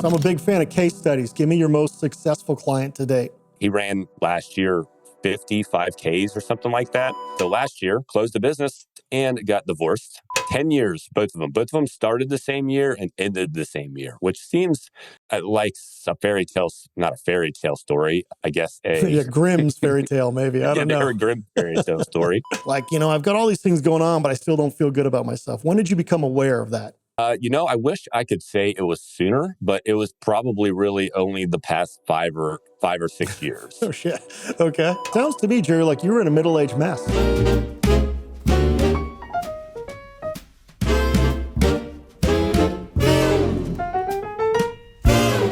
So I'm a big fan of case studies. Give me your most successful client to date. He ran last year 55Ks or something like that. So last year, closed the business and got divorced. 10 years, both of them. Both of them started the same year and ended the same year, which seems like a fairy tale, not a fairy tale story, I guess. Yeah, Grimm's fairy tale, maybe. I don't know. A Grimm fairy tale story. Like, I've got all these things going on, but I still don't feel good about myself. When did you become aware of that? I wish I could say it was sooner, but it was probably really only the past 5 or 6 years. Oh, shit. Okay. Sounds to me, Jerry, like you were in a middle-aged mess.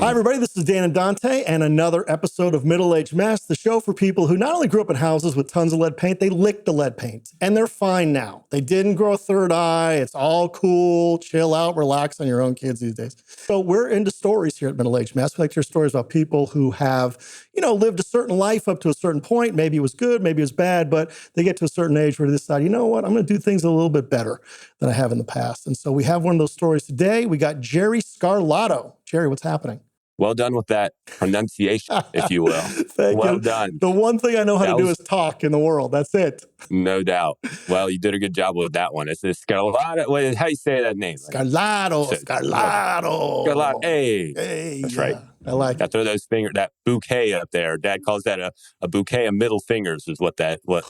Hi, everybody. This is Dan and Dante, and another episode of Middle-Aged Mess, the show for people who not only grew up in houses with tons of lead paint, they licked the lead paint, and they're fine now. They didn't grow a third eye. It's all cool. Chill out, relax on your own kids these days. So we're into stories here at Middle-Aged Mess. We like to hear stories about people who have, lived a certain life up to a certain point. Maybe it was good, maybe it was bad, but they get to a certain age where they decide, you know what, I'm going to do things a little bit better than I have in the past. And so we have one of those stories today. We got Jerry Scarlato. Jerry, what's happening? Well done with that pronunciation, if you will. Thank well you. done. The one thing I know how to do is talk in the world. That's it. No doubt. Well, you did a good job with that one. It's Scarlato. How you say that name? Scarlato. Scarlato. Hey. That's yeah. right. I like it. Throw that bouquet up there. Dad calls that a bouquet of middle fingers is what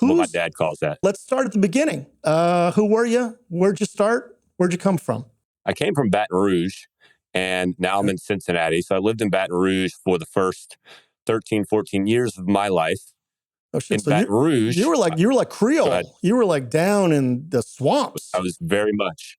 my dad calls that. Let's start at the beginning. Who were you? Where'd you start? Where'd you come from? I came from Baton Rouge. And now I'm in Cincinnati. So I lived in Baton Rouge for the first 13, 14 years of my life. Oh, shit. In Baton Rouge. You were like Creole. You were like down in the swamps. I was very much.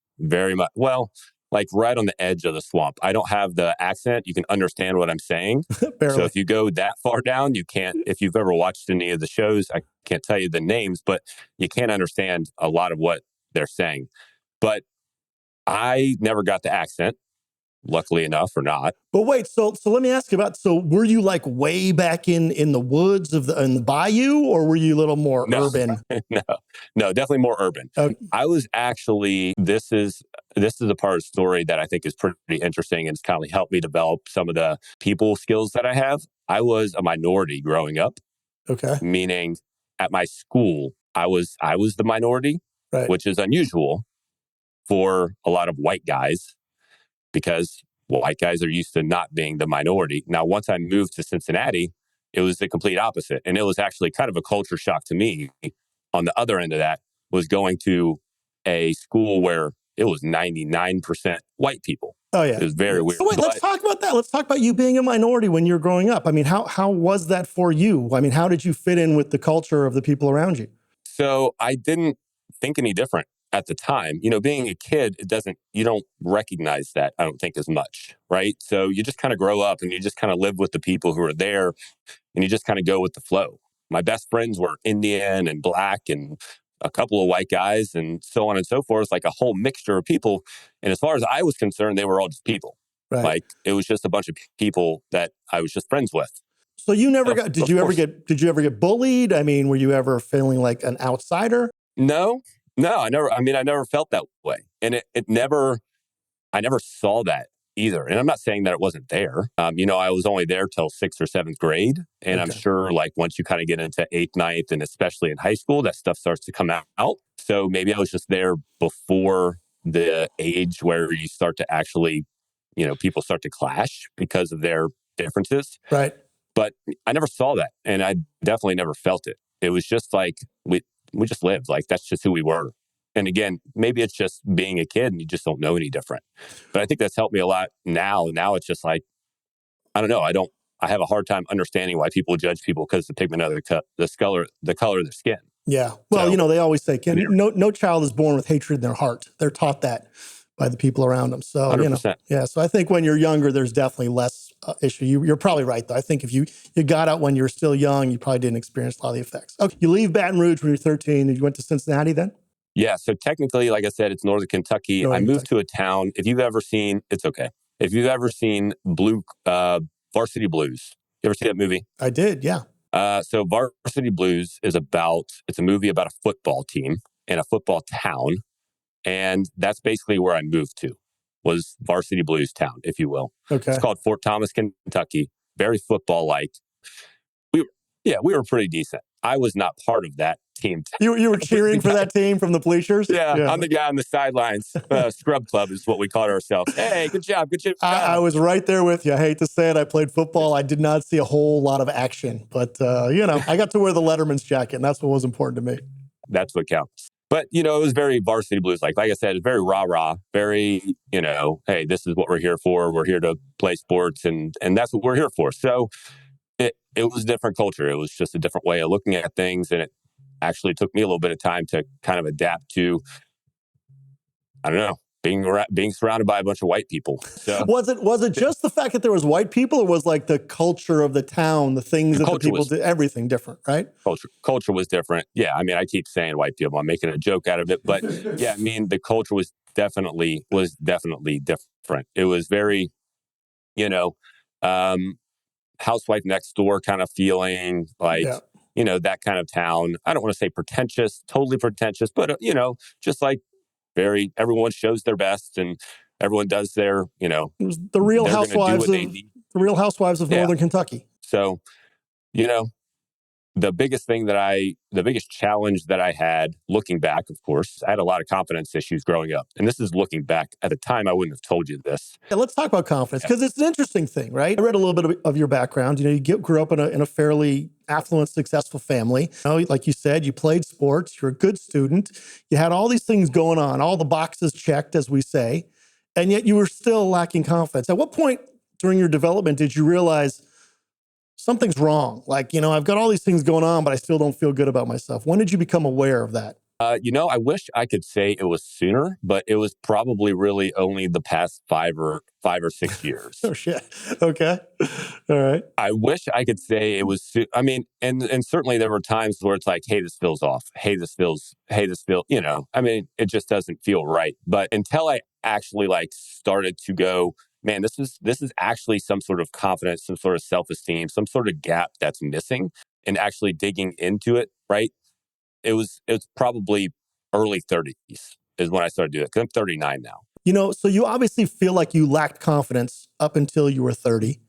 Well, like right on the edge of the swamp. I don't have the accent. You can understand what I'm saying. So if you go that far down, you can't. If you've ever watched any of the shows, I can't tell you the names, but you can't understand a lot of what they're saying. But I never got the accent. Luckily enough, or not. But wait, so let me ask you about. So were you like way back in the woods in the bayou, or were you a little more urban? No, definitely more urban. Okay. I was actually. This is a part of the story that I think is pretty interesting, and it's kind of helped me develop some of the people skills that I have. I was a minority growing up. Okay. Meaning, at my school, I was the minority, right, which is unusual for a lot of white guys. Because white guys are used to not being the minority. Now, once I moved to Cincinnati, it was the complete opposite. And it was actually kind of a culture shock to me. On the other end of that was going to a school where it was 99% white people. Oh, yeah. It was very weird. So wait, let's talk about that. Let's talk about you being a minority when you're growing up. I mean, how was that for you? I mean, how did you fit in with the culture of the people around you? So I didn't think any different. At the time, being a kid, you don't recognize that, I don't think, as much, right? So you just kind of grow up and you just kind of live with the people who are there and you just kind of go with the flow. My best friends were Indian and black and a couple of white guys and so on and so forth, like a whole mixture of people. And as far as I was concerned, they were all just people. Right. Like it was just a bunch of people that I was just friends with. So you never did you ever get bullied? I mean, were you ever feeling like an outsider? No, I never felt that way. And I never saw that either. And I'm not saying that it wasn't there. I was only there till 6th or 7th grade. And I'm sure like once you kind of get into 8th, 9th, and especially in high school, that stuff starts to come out. So maybe I was just there before the age where you start to actually, people start to clash because of their differences. Right. But I never saw that. And I definitely never felt it. It was just like, we just lived. Like, that's just who we were. And again, maybe it's just being a kid and you just don't know any different. But I think that's helped me a lot now. Now it's just like, I don't know. I have a hard time understanding why people judge people because of the pigment of the color of their skin. Yeah. Well, they always say, no child is born with hatred in their heart. They're taught that by the people around them. So, 100%. Yeah. So I think when you're younger, there's definitely less issue. You're probably right, though. I think if you got out when you were still young, you probably didn't experience a lot of the effects. Okay. You leave Baton Rouge when you're 13 and you went to Cincinnati then? Yeah. So technically, like I said, it's Northern Kentucky. I moved to a town. If you've ever seen Varsity Blues, you ever see that movie? I did. Yeah. So Varsity Blues it's a movie about a football team and a football town. And that's basically where I moved to. was Varsity Blues town, if you will. Okay. It's called Fort Thomas, Kentucky. Very football-like. We were pretty decent. I was not part of that team. You were cheering for that team from the bleachers? Yeah, I'm the guy on the sidelines. Scrub club is what we called ourselves. Hey, good job, good job. I was right there with you. I hate to say it. I played football. I did not see a whole lot of action, but I got to wear the Letterman's jacket, and that's what was important to me. That's what counts. But, it was very Varsity Blues. Like I said, it's very rah-rah, very, hey, this is what we're here for. We're here to play sports, and that's what we're here for. So it was a different culture. It was just a different way of looking at things, and it actually took me a little bit of time to kind of adapt to, I don't know, being surrounded by a bunch of white people. So was it just the fact that there was white people, or was like the culture of the town, the things that the people did, everything different, right? Culture was different. Yeah, I mean, I keep saying white people. I'm making a joke out of it, but yeah, I mean, the culture was definitely different. It was very, housewife next door kind of feeling, like, that kind of town. I don't want to say totally pretentious, but just like everyone shows their best and everyone does their, it was the Real Housewives of Northern Kentucky. So, the biggest challenge that I had looking back, of course, I had a lot of confidence issues growing up. And this is looking back. At the time, I wouldn't have told you this. Yeah, let's talk about confidence, because it's an interesting thing, right? I read a little bit of your background. You grew up in a fairly affluent, successful family. Like you said, you played sports. You're a good student. You had all these things going on, all the boxes checked, as we say, and yet you were still lacking confidence. At what point during your development did you realize something's wrong? Like, I've got all these things going on, but I still don't feel good about myself. When did you become aware of that? I wish I could say it was sooner, but it was probably really only the past 5 or 6 years. Oh, shit. Okay. All right. I wish I could say it was, and certainly there were times where it's like, hey, this feels off. Hey, this feels, it just doesn't feel right. But until I actually started to go, man, this is actually some sort of confidence, some sort of self-esteem, some sort of gap that's missing, and actually digging into it, right? It was probably early 30s is when I started doing it, because I'm 39 now. So you obviously feel like you lacked confidence up until you were 30.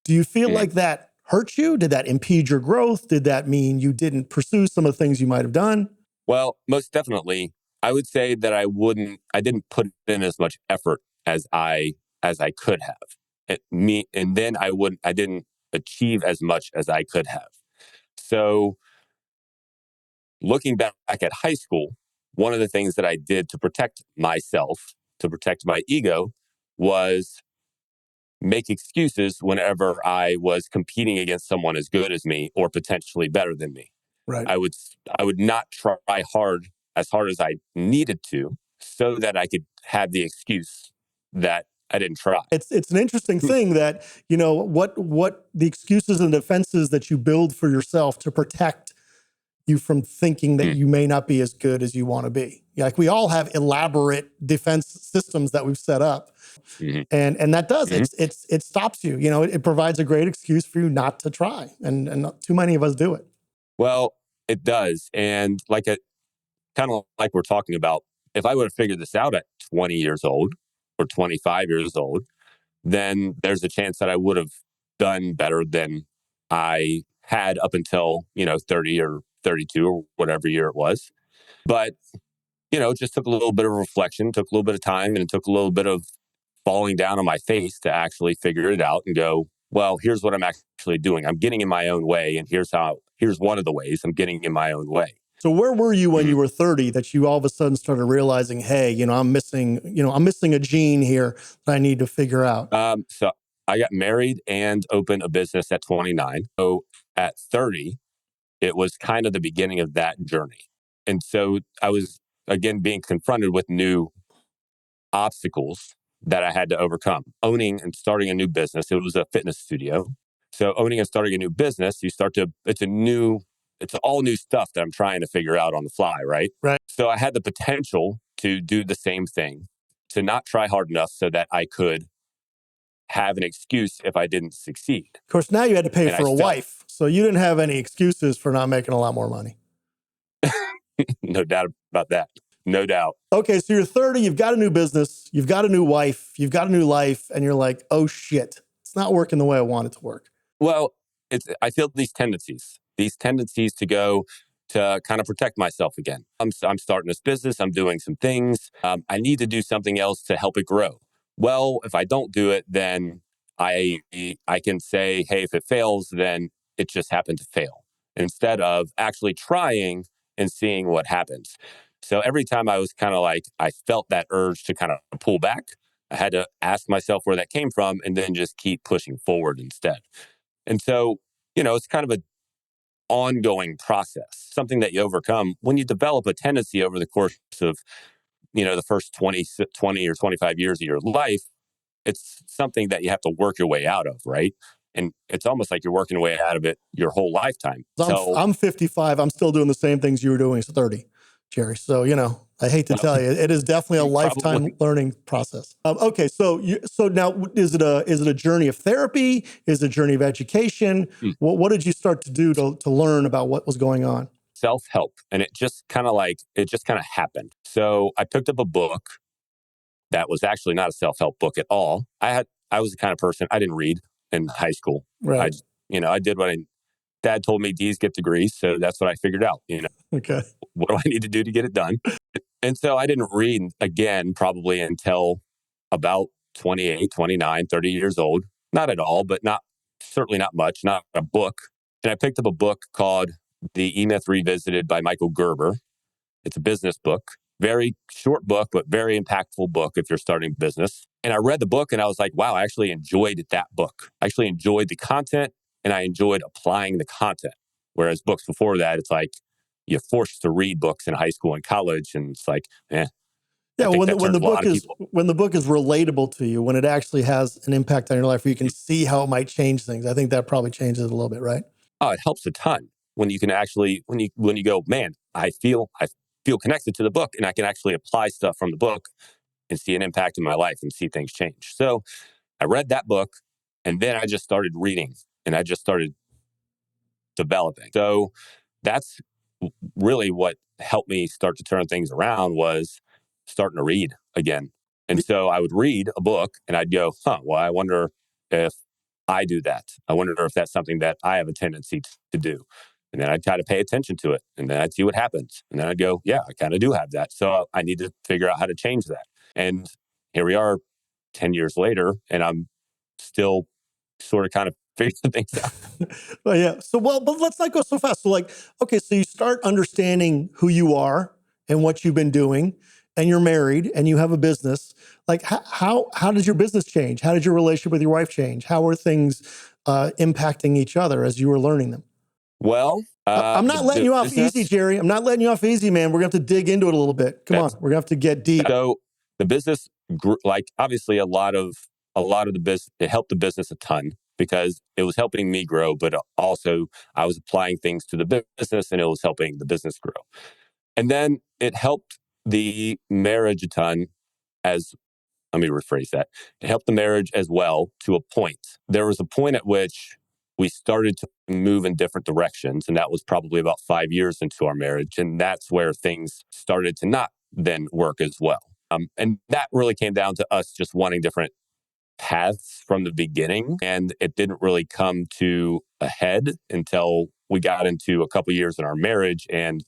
Do you feel like that hurt you? Did that impede your growth? Did that mean you didn't pursue some of the things you might have done? Well, most definitely. I would say that I didn't put in as much effort as I could have. And then I didn't achieve as much as I could have. So looking back at high school, one of the things that I did to protect myself, to protect my ego, was make excuses whenever I was competing against someone as good as me or potentially better than me. Right. I would not try as hard as I needed to, so that I could have the excuse that I didn't try. It's an interesting thing that, what the excuses and defenses that you build for yourself to protect you from thinking that you may not be as good as you want to be. Like, we all have elaborate defense systems that we've set up. Mm-hmm. And that does, it stops you, it provides a great excuse for you not to try. And not too many of us do it. Well, it does. And kind of like we're talking about, if I would have figured this out at 20 years old or 25 years old, then there's a chance that I would have done better than I had up until, 30 or 32 or whatever year it was. But, it just took a little bit of reflection, took a little bit of time, and it took a little bit of falling down on my face to actually figure it out and go, well, here's what I'm actually doing. I'm getting in my own way. And here's one of the ways I'm getting in my own way. So where were you when you were 30 that you all of a sudden started realizing, hey, I'm missing a gene here that I need to figure out? So I got married and opened a business at 29. So at 30, it was kind of the beginning of that journey. And so I was, again, being confronted with new obstacles that I had to overcome. Owning and starting a new business. It was a fitness studio. So owning and starting a new business, it's all new stuff that I'm trying to figure out on the fly, right? Right. So I had the potential to do the same thing, to not try hard enough so that I could have an excuse if I didn't succeed. Of course, now you had to pay for a wife, so you didn't have any excuses for not making a lot more money. No doubt about that. No doubt. Okay, so you're 30, you've got a new business, you've got a new wife, you've got a new life, and you're like, oh shit, it's not working the way I want it to work. Well, I feel these tendencies to go to kind of protect myself again. I'm starting this business. I'm doing some things. I need to do something else to help it grow. Well, if I don't do it, then I I can say, hey, if it fails, then it just happened to fail, instead of actually trying and seeing what happens. So every time I was kind of like, I felt that urge to kind of pull back, I had to ask myself where that came from and then just keep pushing forward instead. And so, it's kind of an ongoing process, something that you overcome when you develop a tendency over the course of, the first 20 or 25 years of your life. It's something that you have to work your way out of, right? And it's almost like you're working your way out of it your whole lifetime. So I'm 55. I'm still doing the same things you were doing as 30, Jerry. So, I hate to tell you, it is definitely a lifetime learning process. Okay, so now is it a journey of therapy? Is it a journey of education? What did you start to do to learn about what was going on? Self-help. And it just kind of happened. So I picked up a book that was actually not a self-help book at all. I was the kind of person, I didn't read in high school. Right. I did dad told me D's get degrees. So that's what I figured out. Okay. What do I need to do to get it done? And so I didn't read again probably until about 28, 29, 30 years old. Not at all, but certainly not much, not a book. And I picked up a book called The E-Myth Revisited by Michael Gerber. It's a business book, very short book, but very impactful book if you're starting business. And I read the book and I was like, wow, I actually enjoyed that book. I actually enjoyed the content and I enjoyed applying the content. Whereas books before that, it's like you're forced to read books in high school and college. And it's like, yeah, when the book is relatable to you, when it actually has an impact on your life, where you can see how it might change things. I think that probably changes it a little bit, right? Oh, it helps a ton when you can actually when you go, man, I feel connected to the book and I can actually apply stuff from the book and see an impact in my life and see things change. So I read that book and then I just started reading and I just started developing. So that's really what helped me start to turn things around, was starting to read again. And so I would read a book and I'd go, well, I wonder if I do that. I wonder if that's something that I have a tendency to do. And then I'd try to pay attention to it and then I'd see what happens. And then I'd go, yeah, I kind of do have that. So I need to figure out how to change that. And here we are 10 years later and I'm still sort of kind of figuring things out. Well, yeah. But let's not go so fast. So okay, so you start understanding who you are and what you've been doing, and you're married and you have a business. Like how does your business change? How did your relationship with your wife change? How are things impacting each other as you were learning them? Well, I'm not letting you off easy, Jerry. I'm not letting you off easy, man. We're going to have to dig into it a little bit. Come on. We're going to have to get deep. So the business grew, like obviously a lot of the business, it helped the business a ton because it was helping me grow, but also I was applying things to the business and it was helping the business grow. And then it helped the marriage a ton as, let me rephrase that. It helped the marriage as well to a point. There was a point at which we started to move in different directions. And that was probably about 5 years into our marriage. And that's where things started to not then work as well. And that really came down to us just wanting different paths from the beginning. And it didn't really come to a head until we got into a couple years in our marriage and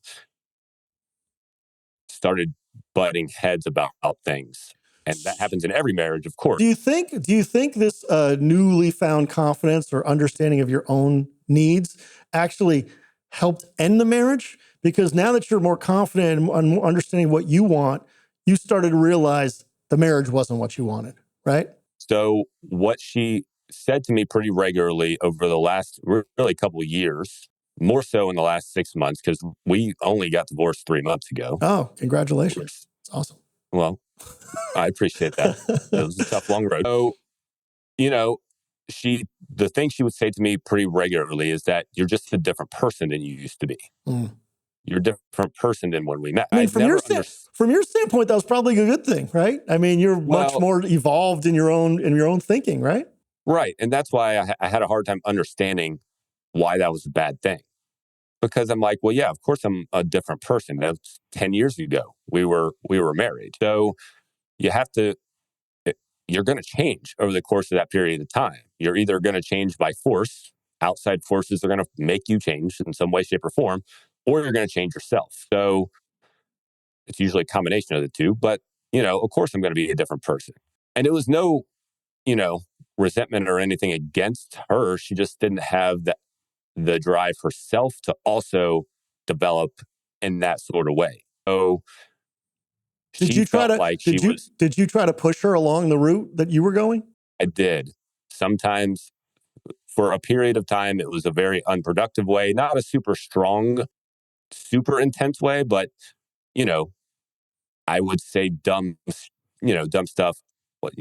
started butting heads about things. And that happens in every marriage, of course. Do you think this newly found confidence or understanding of your own needs actually helped end the marriage? Because now that you're more confident and more understanding what you want, you started to realize the marriage wasn't what you wanted, right? So what she said to me pretty regularly over the last really couple of years, more so in the last 6 months, because we only got divorced 3 months ago. Oh, congratulations. It's awesome. Well, I appreciate that. It was a tough, long road. So, the thing she would say to me pretty regularly is that you're just a different person than you used to be. You're a different person than when we met. I mean, from your standpoint, that was probably a good thing, right? I mean, you're much more evolved in your own thinking, right? Right. And that's why I had a hard time understanding why that was a bad thing. because I'm like, well, yeah, of course I'm a different person. That's 10 years ago. We were married. So you have to, you're going to change over the course of that period of time. You're either going to change by force, outside forces are going to make you change in some way, shape, or form, or you're going to change yourself. So it's usually a combination of the two. But, of course I'm going to be a different person. And it was no, you know, resentment or anything against her. She just didn't have the drive herself to also develop in that sort of way. So Did she you try felt to like she did you was, did you try to push her along the route that you were going? I did. Sometimes for a period of time, it was a very unproductive way, not a super strong, super intense way, but, you know, I would say dumb stuff. Why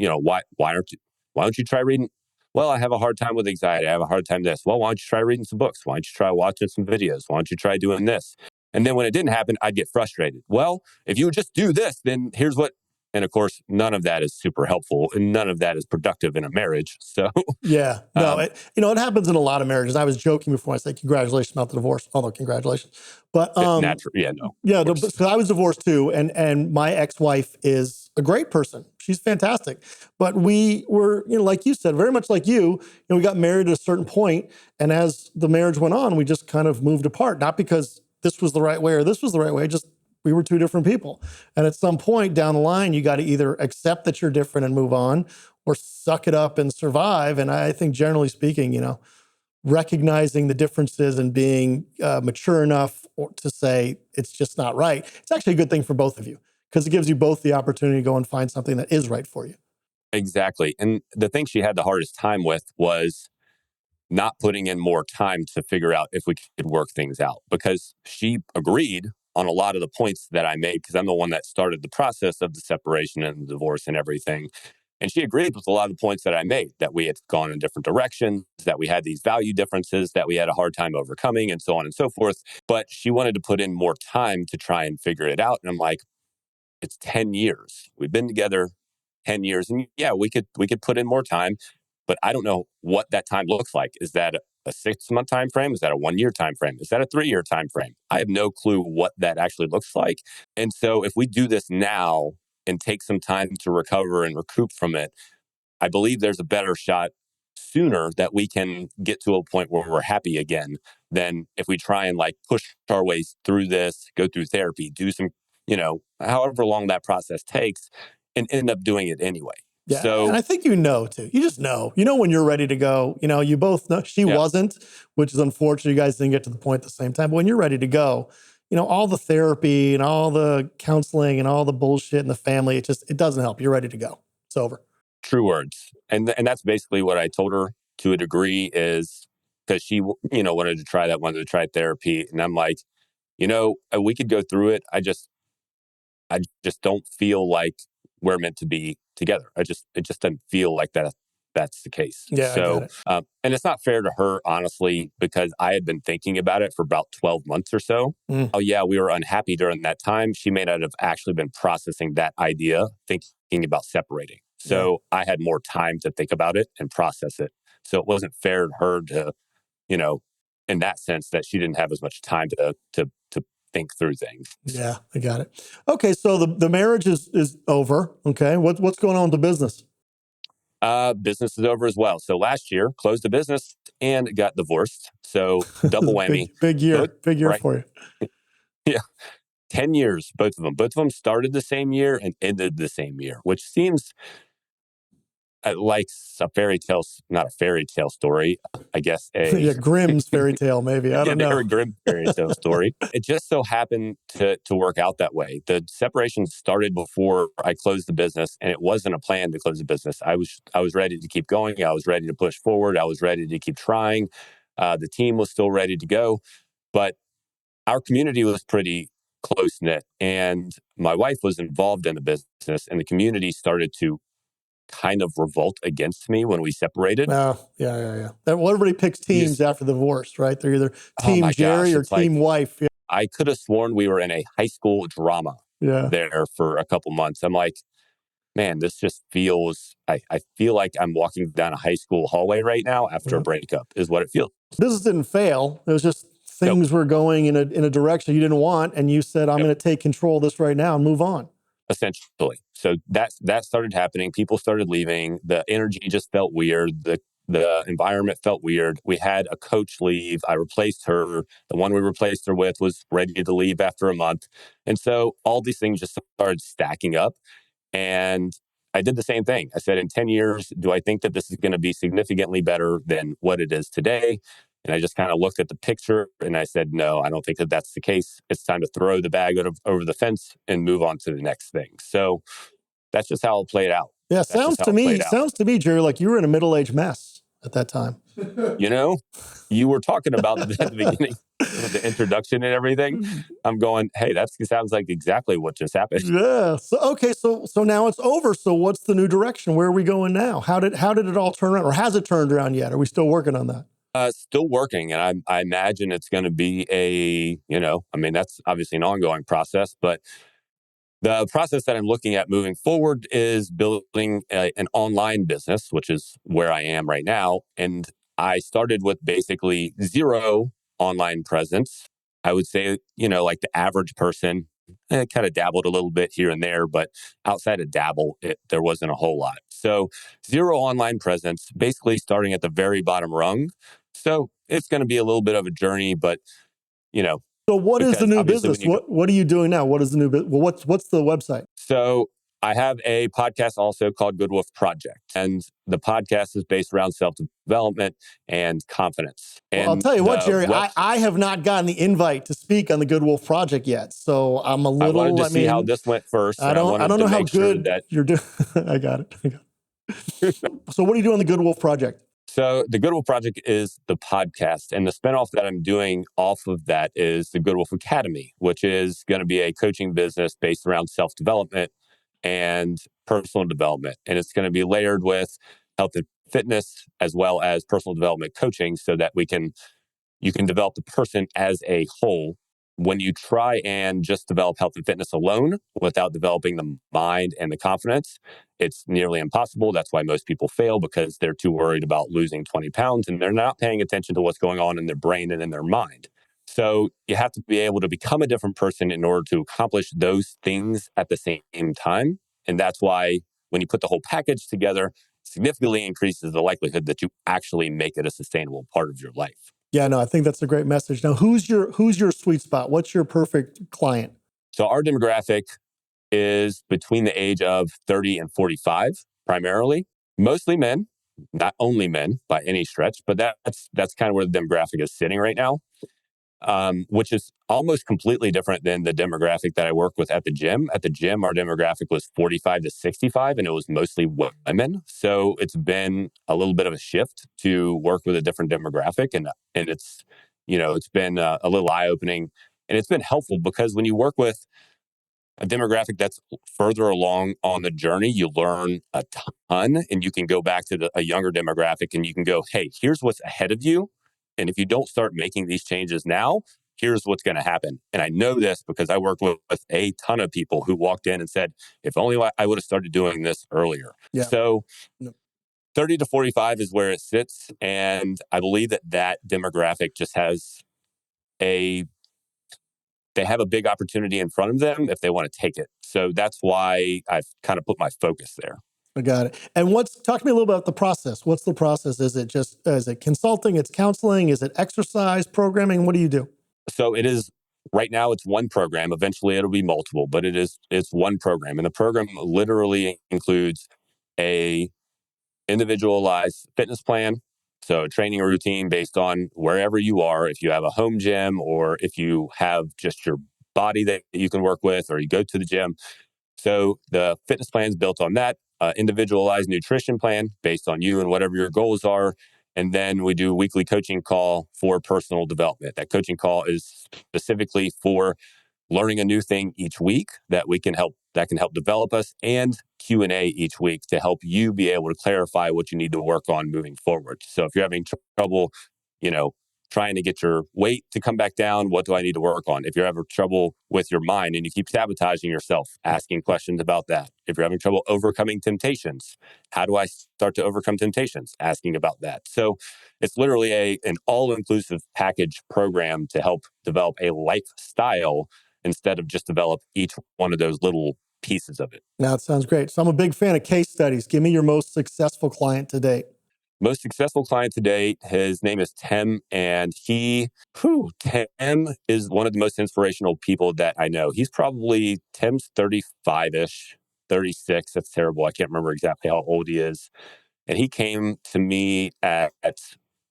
don't you try reading? Well, I have a hard time with anxiety. I have a hard time this. Well, why don't you try reading some books? Why don't you try watching some videos? Why don't you try doing this? And then when it didn't happen, I'd get frustrated. Well, if you would just do this, then here's what. And of course, none of that is super helpful and none of that is productive in a marriage. So, Yeah, no, um, it happens in a lot of marriages. I was joking before I said congratulations about the divorce, although congratulations. But natural. Yeah, no, of yeah, course. because I was divorced too, and my ex-wife is a great person. She's fantastic. But we were, like you said, very much like you, we got married at a certain point, and as the marriage went on, we just kind of moved apart. Not because this was the right way or this was the right way, just we were two different people. And at some point down the line, you got to either accept that you're different and move on, or suck it up and survive. And I think, generally speaking, recognizing the differences and being mature enough to say it's just not right. It's actually a good thing for both of you because it gives you both the opportunity to go and find something that is right for you. Exactly. And the thing she had the hardest time with was not putting in more time to figure out if we could work things out because she agreed on a lot of the points that I made because I'm the one that started the process of the separation and the divorce and everything. And she agreed with a lot of the points that I made, that we had gone in different directions, that we had these value differences that we had a hard time overcoming, and so on and so forth. But she wanted to put in more time to try and figure it out. And I'm like, it's 10 years. We've been together 10 years. And yeah, we could put in more time, but I don't know what that time looks like. Is that a 6-month time frame? Is that a 1-year time frame? Is that a 3-year time frame? I have no clue what that actually looks like. And so if we do this now and take some time to recover and recoup from it, I believe there's a better shot sooner that we can get to a point where we're happy again than if we try and like push our ways through this, go through therapy, do some, however long that process takes and end up doing it anyway. Yeah, and So, I think too. You just know. You know when you're ready to go. You both know she yeah, wasn't, which is unfortunate. You guys didn't get to the point at the same time. But when you're ready to go, all the therapy and all the counseling and all the bullshit in the family, it doesn't help. You're ready to go. It's over. true words. And that's basically what I told her to a degree is because she, wanted to try therapy. And I'm like, we could go through it. I just don't feel like we're meant to be together. It just doesn't feel like that's the case. Yeah, I get So, it. and it's not fair to her, honestly, because I had been thinking about it for about 12 months or so. Mm, Oh yeah, we were unhappy during that time. She may not have actually been processing that idea, thinking about separating. yeah. So I had more time to think about it and process it. So it wasn't fair to her to, you know, in that sense that she didn't have as much time to think through things. Yeah, I got it. Okay, so the marriage is over. Okay, what's going on with the business? Business is over as well. So last year, closed the business and got divorced. So double whammy. Both Big year right, for you. yeah, 10 years. Both of them. Both of them started the same year and ended the same year, which seems like a fairy tale, not a fairy tale story. I guess a Yeah, Grimm's fairy tale, maybe. I yeah, don't they're know. a grim fairy tale story. It just so happened to work out that way. The separation started before I closed the business, and it wasn't a plan to close the business. I was ready to keep going. I was ready to push forward. I was ready to keep trying. The team was still ready to go, but our community was pretty close knit, and my wife was involved in the business, and the community started to kind of revolt against me when we separated. Oh, yeah. Well, everybody picks teams Just, after the divorce, right? They're either oh Team my Jerry gosh, or it's like Team Wife. Yeah, I could have sworn we were in a high school drama yeah, there for a couple months. I'm like, man, this just feels, I feel like I'm walking down a high school hallway right now after a yeah. breakup, is what it feels. Business didn't fail. It was just things were going in a direction you didn't want, and you said, I'm going to take control of this right now and move on. Essentially. So that started happening. People started leaving. The energy just felt weird. The environment felt weird. We had a coach leave. I replaced her. The one we replaced her with was ready to leave after a month. And so all these things just started stacking up. And I did the same thing. I said, in 10 years, do I think that this is going to be significantly better than what it is today? And I just kind of looked at the picture and I said, no, I don't think that that's the case. It's time to throw the bag over the fence and move on to the next thing. So that's just how it played out. Yeah, sounds to me, Jerry, like you were in a middle-aged mess at that time. You were talking about that at the beginning with the introduction and everything. I'm going, hey, that sounds like exactly what just happened. Yeah. So now it's over. So what's the new direction? Where are we going now? How did it all turn around, or has it turned around yet? Are we still working on that? Still working, and I imagine it's going to be that's obviously an ongoing process, but the process that I'm looking at moving forward is building an online business, which is where I am right now. And I started with basically zero online presence. I would say, like the average person, kind of dabbled a little bit here and there, but outside of dabble, there wasn't a whole lot. So zero online presence, basically starting at the very bottom rung. So it's going to be a little bit of a journey, but So what is the new business? What are you doing now? What is the new business? Well, what's the website? So I have a podcast also called Goodwolf Project. And the podcast is based around self-development and confidence. Well, and I'll tell you what, Jerry, I have not gotten the invite to speak on the Goodwolf Project yet. So I'm a little, I wanted to see how this went first. I don't know how good you're doing. I got it. So what are you doing on the Goodwolf Project? So the Goodwolf Project is the podcast, and the spinoff that I'm doing off of that is the Goodwolf Academy, which is going to be a coaching business based around self-development and personal development. And it's going to be layered with health and fitness as well as personal development coaching so that you can develop the person as a whole. When you try and just develop health and fitness alone without developing the mind and the confidence, it's nearly impossible. That's why most people fail, because they're too worried about losing 20 pounds and they're not paying attention to what's going on in their brain and in their mind. So you have to be able to become a different person in order to accomplish those things at the same time. And that's why when you put the whole package together, significantly increases the likelihood that you actually make it a sustainable part of your life. Yeah, no, I think that's a great message. Now, who's your sweet spot? What's your perfect client? So our demographic is between the age of 30 and 45, primarily. Mostly men, not only men by any stretch, but that's kind of where the demographic is sitting right now, which is almost completely different than the demographic that I work with at the gym. At the gym, our demographic was 45 to 65, and it was mostly women. So it's been a little bit of a shift to work with a different demographic, and it's been a little eye-opening, and it's been helpful because when you work with a demographic that's further along on the journey, you learn a ton, and you can go back to a younger demographic and you can go, hey, here's what's ahead of you. And if you don't start making these changes now, here's what's going to happen. And I know this because I worked with a ton of people who walked in and said, if only I would have started doing this earlier. Yeah. So 30 to 45 is where it sits. And I believe that demographic just has they have a big opportunity in front of them if they want to take it. So that's why I've kind of put my focus there. I got it. And talk to me a little about the process. What's the process? Is it consulting? It's counseling? Is it exercise programming? What do you do? So it is right now it's one program. Eventually it'll be multiple, but it's one program. And the program literally includes a individualized fitness plan. So a training routine based on wherever you are, if you have a home gym or if you have just your body that you can work with or you go to the gym. So the fitness plan is built on that, individualized nutrition plan based on you and whatever your goals are. And then we do a weekly coaching call for personal development. That coaching call is specifically for learning a new thing each week that can help develop us, and Q&A each week to help you be able to clarify what you need to work on moving forward. So if you're having trouble, trying to get your weight to come back down, what do I need to work on? If you're having trouble with your mind and you keep sabotaging yourself, asking questions about that. If you're having trouble overcoming temptations, how do I start to overcome temptations? Asking about that. So it's literally an all-inclusive package program to help develop a lifestyle instead of just develop each one of those little pieces of it. Now, it sounds great. So I'm a big fan of case studies. Give me your most successful client to date. Most successful client to date, his name is Tim, and Tim is one of the most inspirational people that I know. Tim's 35-ish, 36. That's terrible. I can't remember exactly how old he is. And he came to me at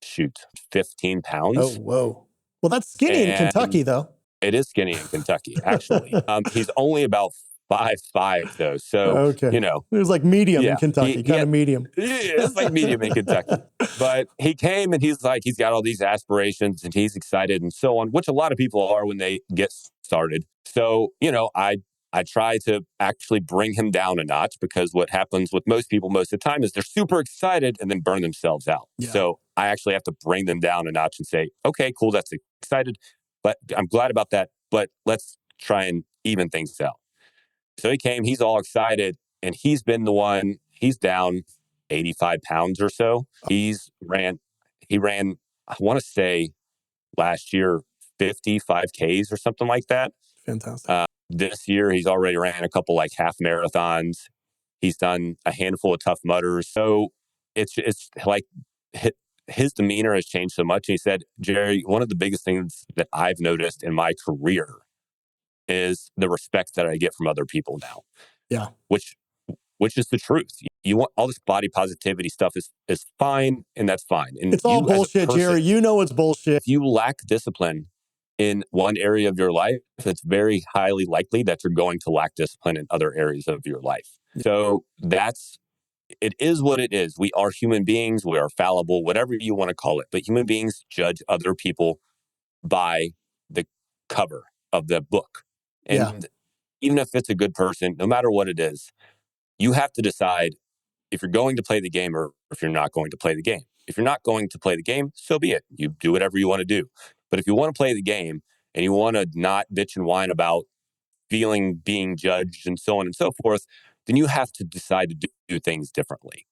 15 pounds. Oh, whoa. Well, that's skinny in Kentucky, though. It is skinny in Kentucky, actually. He's only about 5'5", though. So, okay. It was like medium in Kentucky, kind of medium. Yeah, it's like medium in Kentucky. But he came and he's got all these aspirations and he's excited and so on, which a lot of people are when they get started. So, I try to actually bring him down a notch, because what happens with most people most of the time is they're super excited and then burn themselves out. Yeah. So I actually have to bring them down a notch and say, okay, cool, that's excited, but I'm glad about that, but let's try and even things out. So he came, he's all excited, and he's been the one, he's down 85 pounds or so. He ran, I want to say last year, 55 Ks or something like that. Fantastic. This year, he's already ran a couple like half marathons. He's done a handful of Tough Mudders. So it's like his demeanor has changed so much. And he said, Jerry, one of the biggest things that I've noticed in my career is the respect that I get from other people now. Yeah. Which is the truth. You want all this body positivity stuff is fine, and that's fine. And it's all bullshit, Jerry. You know it's bullshit. If you lack discipline in one area of your life, it's very highly likely that you're going to lack discipline in other areas of your life. Yeah. So it is what it is. We are human beings. We are fallible, whatever you want to call it. But human beings judge other people by the cover of the book. And even if it's a good person, no matter what it is, you have to decide if you're going to play the game or if you're not going to play the game. If you're not going to play the game, so be it. You do whatever you want to do. But if you want to play the game and you want to not bitch and whine about being judged and so on and so forth, then you have to decide to do things differently.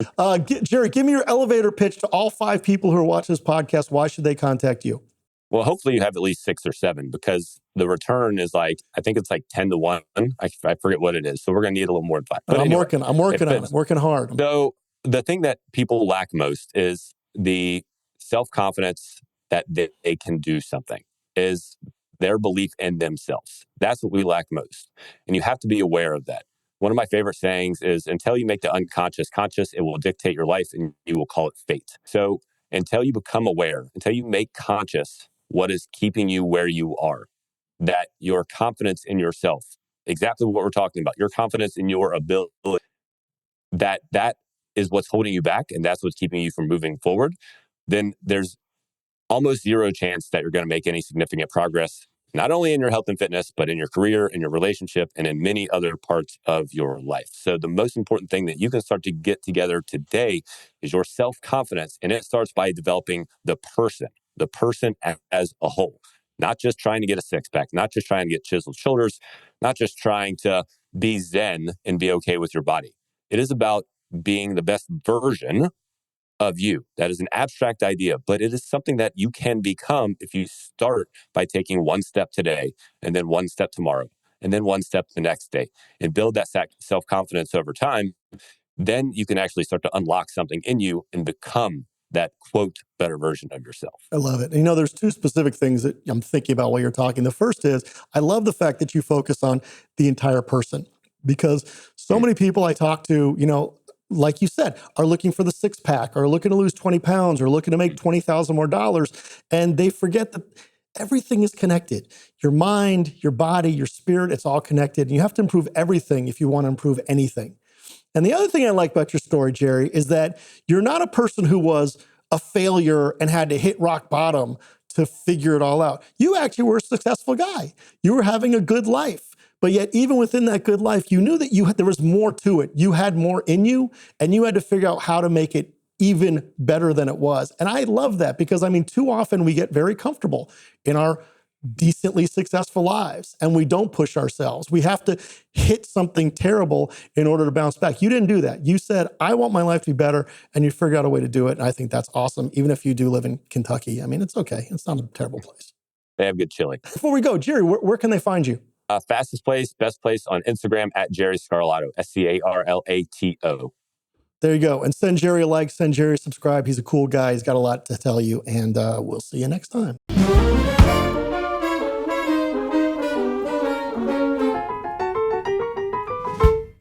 Jerry, give me your elevator pitch to all 5 people who are watching this podcast. Why should they contact you? Well, hopefully you have at least 6 or 7, because the return is I think it's 10-1. I forget what it is. So we're going to need a little more advice. But I'm working on it. Working hard. So the thing that people lack most is the self-confidence that they can do something, is their belief in themselves. That's what we lack most. And you have to be aware of that. One of my favorite sayings is, until you make the unconscious conscious, it will dictate your life and you will call it fate. So until you become aware, until you make conscious what is keeping you where you are, that your confidence in yourself, exactly what we're talking about, your confidence in your ability, that is what's holding you back and that's what's keeping you from moving forward, then there's almost zero chance that you're going to make any significant progress, not only in your health and fitness, but in your career, in your relationship, and in many other parts of your life. So the most important thing that you can start to get together today is your self-confidence. And it starts by developing the person as a whole, not just trying to get a six-pack, not just trying to get chiseled shoulders, not just trying to be zen and be okay with your body. It is about being the best version of you. That is an abstract idea, but it is something that you can become if you start by taking one step today, and then one step tomorrow, and then one step the next day, and build that self-confidence over time. Then you can actually start to unlock something in you and become that, quote, better version of yourself. I love it. There's 2 specific things that I'm thinking about while you're talking. The first is, I love the fact that you focus on the entire person, because so many people I talk to, like you said, are looking for the 6-pack, or looking to lose 20 pounds, or looking to make $20,000 more dollars. And they forget that everything is connected. Your mind, your body, your spirit, it's all connected. And you have to improve everything if you want to improve anything. And the other thing I like about your story, Jerry, is that you're not a person who was a failure and had to hit rock bottom to figure it all out. You actually were a successful guy. You were having a good life. But yet, even within that good life, you knew that there was more to it. You had more in you, and you had to figure out how to make it even better than it was. And I love that because, I mean, too often we get very comfortable in our decently successful lives and we don't push ourselves. We have to hit something terrible in order to bounce back. You didn't do that. You said, I want my life to be better, and you figured out a way to do it. And I think that's awesome. Even if you do live in Kentucky, I mean, it's okay. It's not a terrible place. They have good chili. Before we go, Jerry, where can they find you? Fastest place, best place on Instagram at Jerry Scarlato, Scarlato. There you go. And send Jerry a like, send Jerry a subscribe. He's a cool guy. He's got a lot to tell you. And we'll see you next time.